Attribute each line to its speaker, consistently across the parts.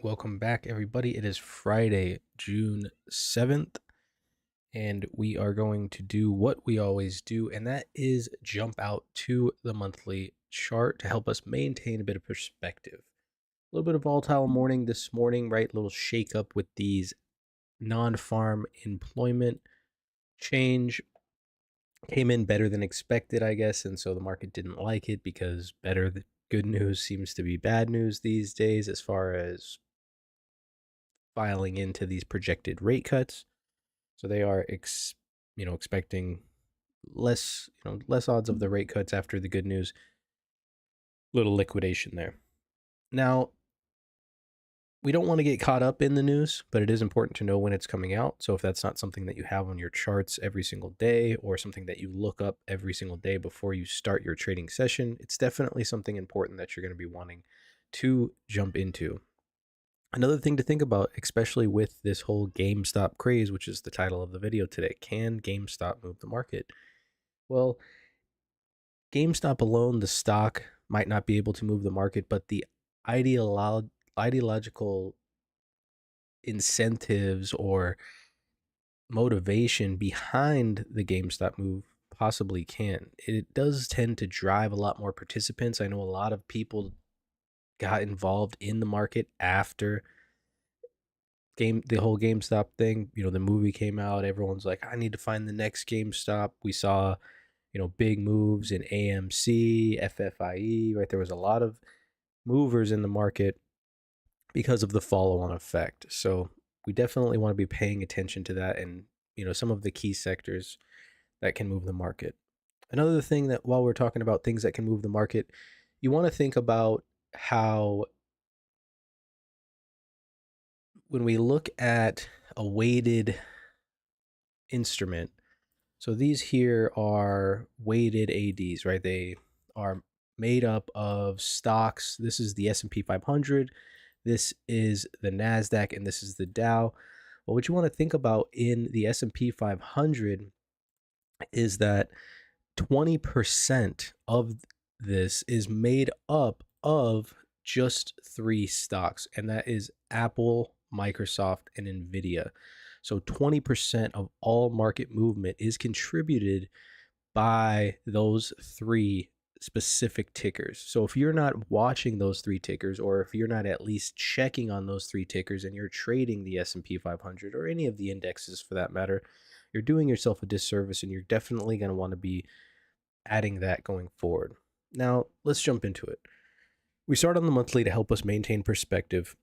Speaker 1: Welcome back, everybody. It is Friday, June 7th, and we are going to do what we always do, and that is jump out to the monthly chart to help us maintain a bit of perspective. A little bit of volatile morning this morning, right? A little shake up with these non-farm employment change. Came in better than expected, I guess, and so the market didn't like it because good news seems to be bad news these days as far as filing into these projected rate cuts. So they are expecting less odds of the rate cuts after the good news. Little liquidation there. Now, we don't want to get caught up in the news, but it is important to know when it's coming out. So if that's not something that you have on your charts every single day or something that you look up every single day before you start your trading session, it's definitely something important that you're going to be wanting to jump into. Another thing to think about, especially with this whole GameStop craze, which is the title of the video today, can GameStop move the market? Well, GameStop alone, the stock, might not be able to move the market, but the ideological incentives or motivation behind the GameStop move possibly can. It does tend to drive a lot more participants. I know a lot of people got involved in the market after the whole GameStop thing. The movie came out, everyone's like, I need to find the next GameStop. We saw big moves in AMC, FFIE, right? There was a lot of movers in the market because of the follow-on effect. So we definitely want to be paying attention to that and some of the key sectors that can move the market. Another thing that, while we're talking about things that can move the market, you want to think about how when we look at a weighted instrument, so these here are weighted ADs, right? They are made up of stocks. This is the S&P 500, this is the NASDAQ, and this is the Dow. Well, what you want to think about in the S&P 500 is that 20% of this is made up of just three stocks, and that is Apple, Microsoft, and Nvidia. So 20% of all market movement is contributed by those three specific tickers. So if you're not watching those three tickers, or if you're not at least checking on those three tickers and you're trading the S&P 500 or any of the indexes for that matter, you're doing yourself a disservice, and you're definitely going to want to be adding that going forward. Now, let's jump into it. We start on the monthly to help us maintain perspective.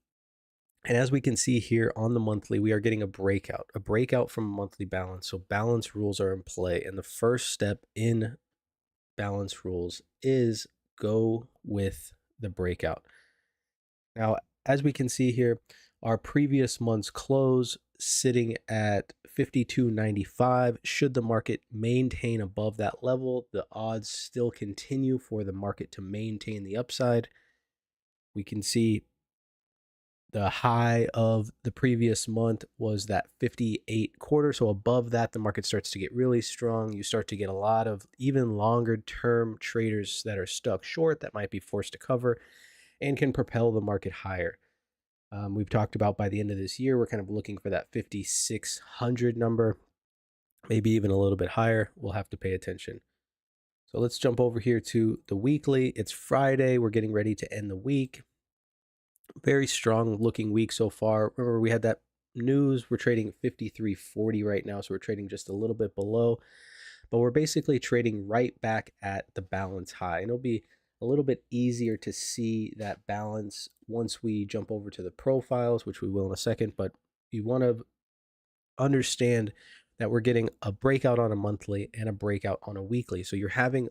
Speaker 1: And as we can see here on the monthly, we are getting a breakout from monthly balance. So balance rules are in play. And the first step in balance rules is go with the breakout. Now, as we can see here, our previous month's close sitting at 52.95. Should the market maintain above that level, the odds still continue for the market to maintain the upside. We can see the high of the previous month was that 58.25. So above that, the market starts to get really strong. You start to get a lot of even longer term traders that are stuck short that might be forced to cover and can propel the market higher. We've talked about by the end of this year, we're kind of looking for that 5,600 number, maybe even a little bit higher. We'll have to pay attention. So let's jump over here to the weekly. It's Friday. We're getting ready to end the week. Very strong looking week so far. Remember, we had that news. We're trading 53.40 right now, so we're trading just a little bit below, but we're basically trading right back at the balance high, and it'll be a little bit easier to see that balance once we jump over to the profiles, which we will in a second. But you want to understand that we're getting a breakout on a monthly and a breakout on a weekly. So you're having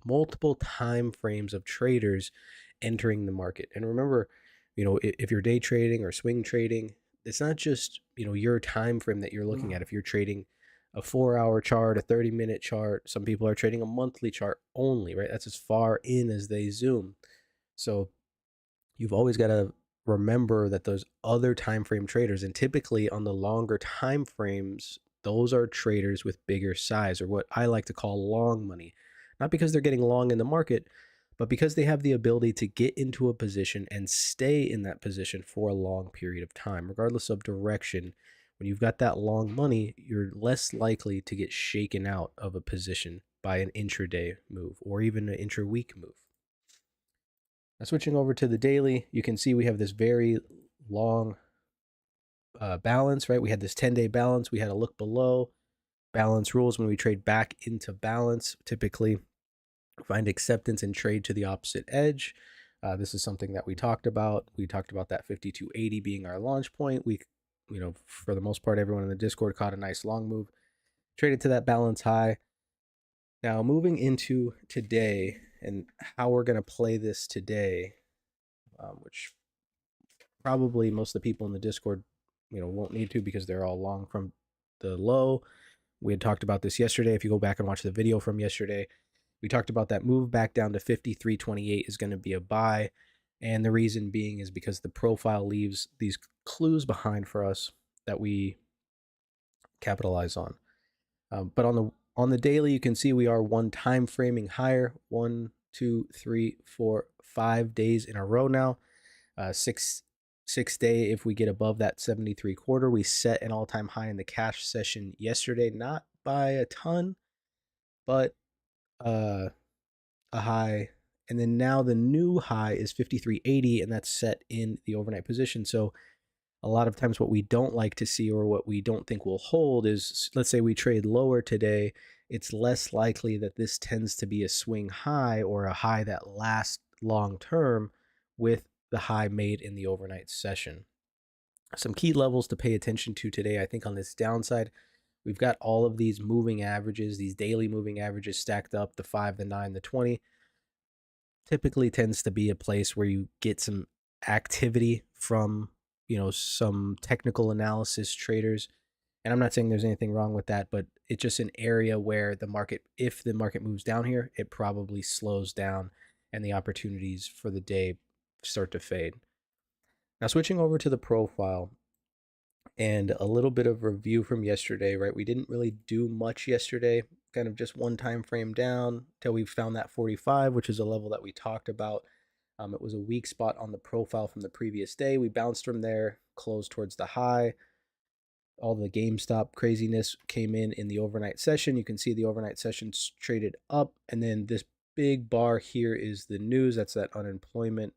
Speaker 1: multiple time frames of traders entering the market. And remember, if you're day trading or swing trading, it's not just, your time frame that you're looking at. If you're trading a 4-hour chart, a 30-minute chart, some people are trading a monthly chart only, right? That's as far in as they zoom. So you've always got to remember that those other time frame traders, and typically on the longer time frames, those are traders with bigger size, or what I like to call long money. Not because they're getting long in the market, but because they have the ability to get into a position and stay in that position for a long period of time, regardless of direction. When you've got that long money, you're less likely to get shaken out of a position by an intraday move or even an intra-week move. Now, switching over to the daily, you can see we have this very long balance, right? We had this 10-day balance. We had a look below. Balance rules when we trade back into balance, typically find acceptance and trade to the opposite edge. This is something that we talked about. We talked about that 5280 being our launch point. We, for the most part, everyone in the Discord caught a nice long move, traded to that balance high. Now, moving into today and how we're going to play this today, which probably most of the people in the Discord, won't need to because they're all long from the low. We had talked about this yesterday. If you go back and watch the video from yesterday, we talked about that move back down to 53.28 is going to be a buy. And the reason being is because the profile leaves these clues behind for us that we capitalize on. But on the daily, you can see we are one time framing higher. 1, 2, 3, 4, 5 days in a row now. Six day, if we get above that 73 quarter, we set an all-time high in the cash session yesterday, not by a ton, but a high. And then now the new high is 53.80, and that's set in the overnight position. So a lot of times what we don't like to see or what we don't think will hold is, let's say we trade lower today, it's less likely that this tends to be a swing high or a high that lasts long term with the high made in the overnight session. Some key levels to pay attention to today, I think on this downside, we've got all of these moving averages, these daily moving averages stacked up, the 5, the 9, the 20. Typically tends to be a place where you get some activity from, some technical analysis traders. And I'm not saying there's anything wrong with that, but it's just an area where the market, if the market moves down here, it probably slows down and the opportunities for the day start to fade. Now, switching over to the profile and a little bit of review from yesterday, right? We didn't really do much yesterday, kind of just one time frame down till we found that 45, which is a level that we talked about. It was a weak spot on the profile from the previous day. We bounced from there, closed towards the high. All the GameStop craziness came in the overnight session. You can see the overnight session traded up, and then this big bar here is the news. That's that unemployment,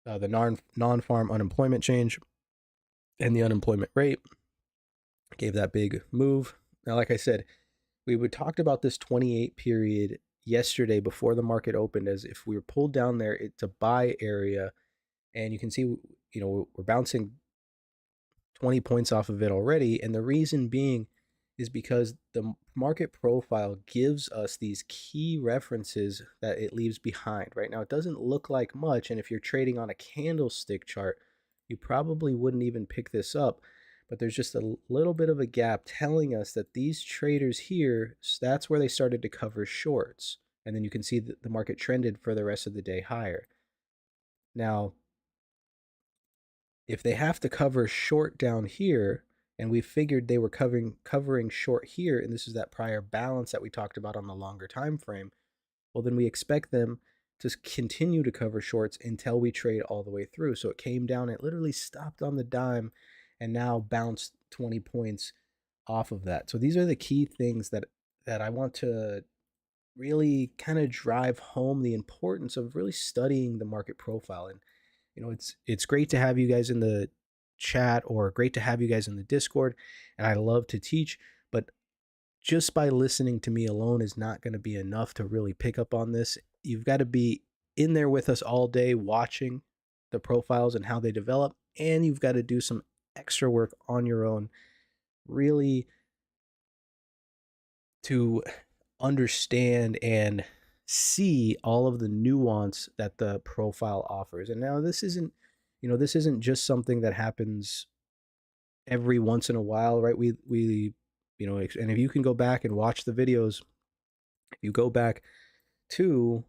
Speaker 1: the non-farm unemployment change, and the unemployment rate gave that big move. Now, like I said, we would talked about this 28 period yesterday before the market opened as if we were pulled down there, it's a buy area, and you can see, we're bouncing 20 points off of it already. And the reason being is because the market profile gives us these key references that it leaves behind. Right now, it doesn't look like much. And if you're trading on a candlestick chart, you probably wouldn't even pick this up. But there's just a little bit of a gap telling us that these traders here, that's where they started to cover shorts. And then you can see that the market trended for the rest of the day higher. Now, if they have to cover short down here, and we figured they were covering short here, and this is that prior balance that we talked about on the longer time frame, well, then we expect them to continue to cover shorts until we trade all the way through. So it came down, it literally stopped on the dime and now bounced 20 points off of that. So these are the key things that I want to really kind of drive home the importance of really studying the market profile. And it's great to have you guys in the chat or great to have you guys in the Discord, and I love to teach, but just by listening to me alone is not going to be enough to really pick up on this. You've got to be in there with us all day watching the profiles and how they develop, and you've got to do some extra work on your own really to understand and see all of the nuance that the profile offers. And now this isn't just something that happens every once in a while, right? We and if you can go back and watch the videos, if you go back to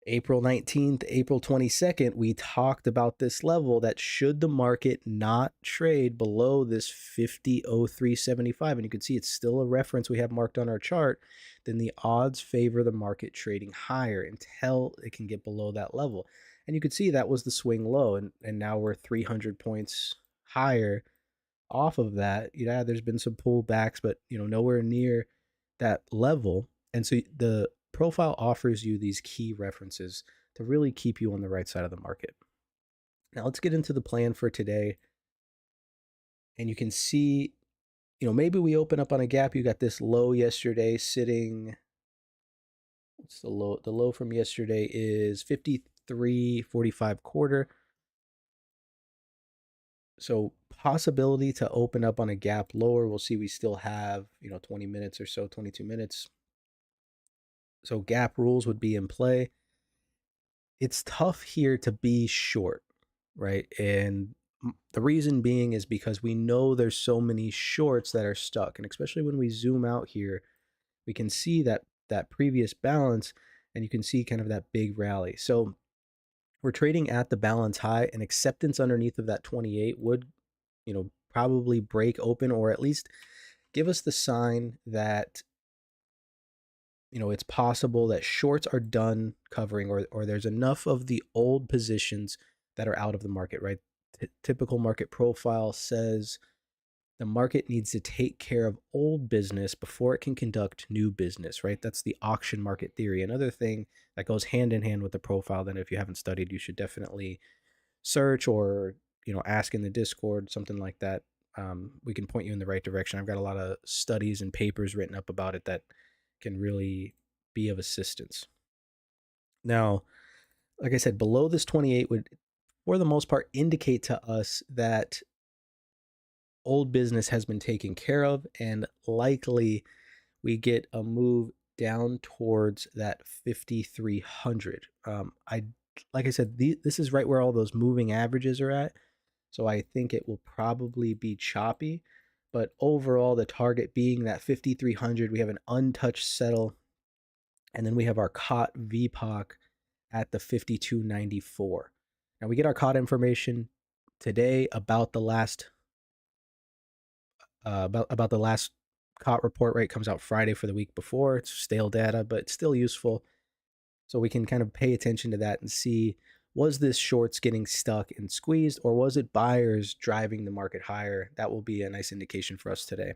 Speaker 1: April 19th, April 22nd, we talked about this level that should the market not trade below this 50.0375, and you can see it's still a reference we have marked on our chart, then the odds favor the market trading higher until it can get below that level. And you could see that was the swing low, and now we're 300 points higher off of that. Yeah, there's been some pullbacks, but nowhere near that level. And so the profile offers you these key references to really keep you on the right side of the market. Now let's get into the plan for today. And you can see, maybe we open up on a gap. You got this low yesterday sitting. What's the low? The low from yesterday is 53.45 quarter. So possibility to open up on a gap lower. We'll see. We still have 20 minutes or so, 22 minutes. So gap rules would be in play. It's tough here to be short, right? And the reason being is because we know there's so many shorts that are stuck, and especially when we zoom out here, we can see that previous balance, and you can see kind of that big rally. So we're trading at the balance high, and acceptance underneath of that 28 would probably break open, or at least give us the sign that it's possible that shorts are done covering, or there's enough of the old positions that are out of the market, right? Typical market profile says the market needs to take care of old business before it can conduct new business, right? That's the auction market theory. Another thing that goes hand in hand with the profile, then if you haven't studied, you should definitely search or ask in the Discord, something like that. We can point you in the right direction. I've got a lot of studies and papers written up about it that can really be of assistance. Now, like I said, below this 28 would, for the most part, indicate to us that old business has been taken care of, and likely we get a move down towards that 5,300. Like I said, this is right where all those moving averages are at. So I think it will probably be choppy, but overall the target being that 5,300. We have an untouched settle, and then we have our COT VPOC at the 52.94. Now we get our COT information today about the last about the last COT report, right? Comes out Friday for the week before. It's stale data, but it's still useful. So we can kind of pay attention to that and see, was this shorts getting stuck and squeezed, or was it buyers driving the market higher? That will be a nice indication for us today.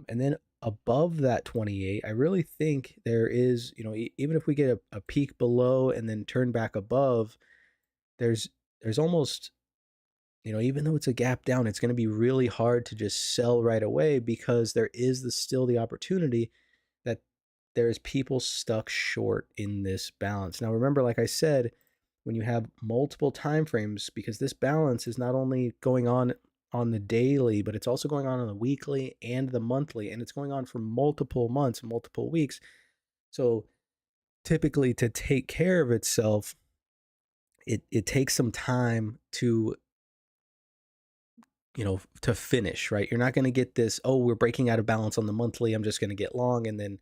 Speaker 1: And then above that 28, I really think there is, even if we get a peak below and then turn back above, there's almost, even though it's a gap down, it's going to be really hard to just sell right away, because there is still the opportunity that there's people stuck short in this balance. Now, remember, like I said, when you have multiple time frames, because this balance is not only going on the daily, but it's also going on the weekly and the monthly, and it's going on for multiple months, multiple weeks. So typically, to take care of itself, it takes some time to to finish, right? You're not going to get this, oh, we're breaking out of balance on the monthly, I'm just going to get long, and then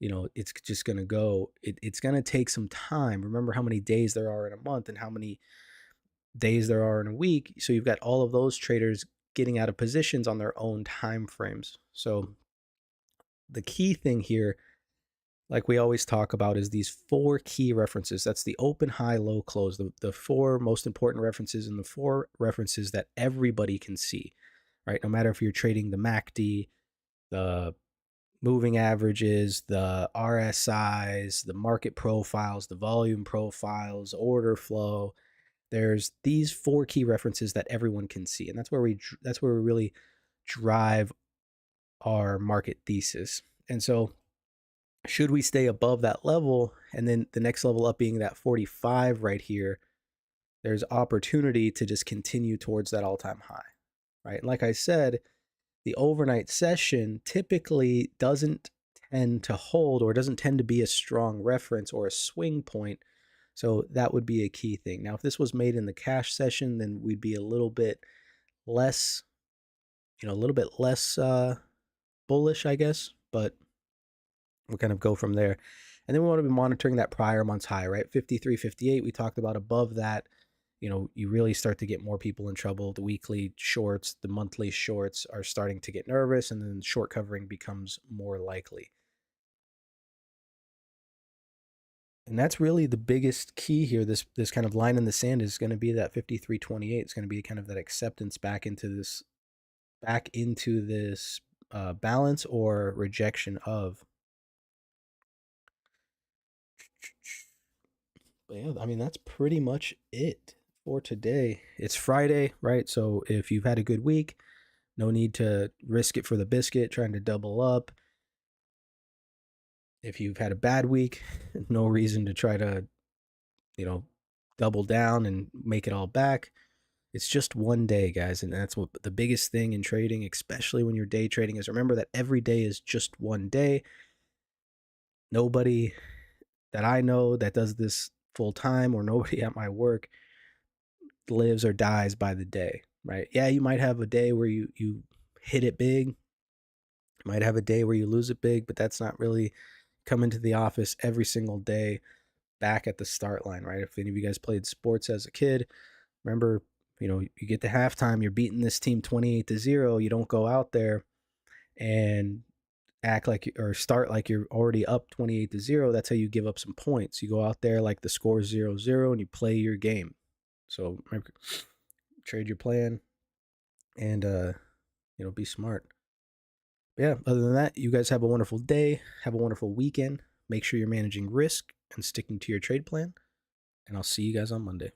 Speaker 1: it's just going to go. It's going to take some time. Remember how many days there are in a month and how many days there are in a week. So you've got all of those traders getting out of positions on their own time frames. So the key thing here, like we always talk about, is these 4 key references. That's the open, high, low, close, the 4 most important references, and the 4 references that everybody can see, right? No matter if you're trading the MACD, the moving averages, the RSIs, the market profiles, the volume profiles, order flow. There's these 4 key references that everyone can see, and that's where we really drive our market thesis. And so, should we stay above that level, and then the next level up being that 45 right here, there's opportunity to just continue towards that all-time high, right? And like I said, the overnight session typically doesn't tend to hold, or doesn't tend to be a strong reference or a swing point. So that would be a key thing. Now, if this was made in the cash session, then we'd be a little bit less, bullish, I guess, but we'll kind of go from there. And then we want to be monitoring that prior month's high, right? 53.58, we talked about. Above that, you really start to get more people in trouble. The weekly shorts, the monthly shorts are starting to get nervous, and then short covering becomes more likely. And that's really the biggest key here. This kind of line in the sand is going to be that 53.28. It's going to be kind of that acceptance back into this balance or rejection of. But yeah, I mean, that's pretty much it for today. It's Friday, right? So if you've had a good week, no need to risk it for the biscuit, trying to double up. If you've had a bad week, no reason to try to, double down and make it all back. It's just one day, guys. And that's what the biggest thing in trading, especially when you're day trading, is remember that every day is just one day. Nobody that I know that does this full time, or nobody at my work, lives or dies by the day, right? Yeah, you might have a day where you hit it big. You might have a day where you lose it big, but that's not really coming to the office every single day back at the start line, right? If any of you guys played sports as a kid, remember, you get to halftime, you're beating this team 28-0. You don't go out there and act like or start like you're already up 28-0. That's how you give up some points. You go out there like the score's 0-0 and you play your game. So remember, trade your plan and be smart. But yeah, other than that, you guys have a wonderful day, have a wonderful weekend. Make sure you're managing risk and sticking to your trade plan, and I'll see you guys on Monday.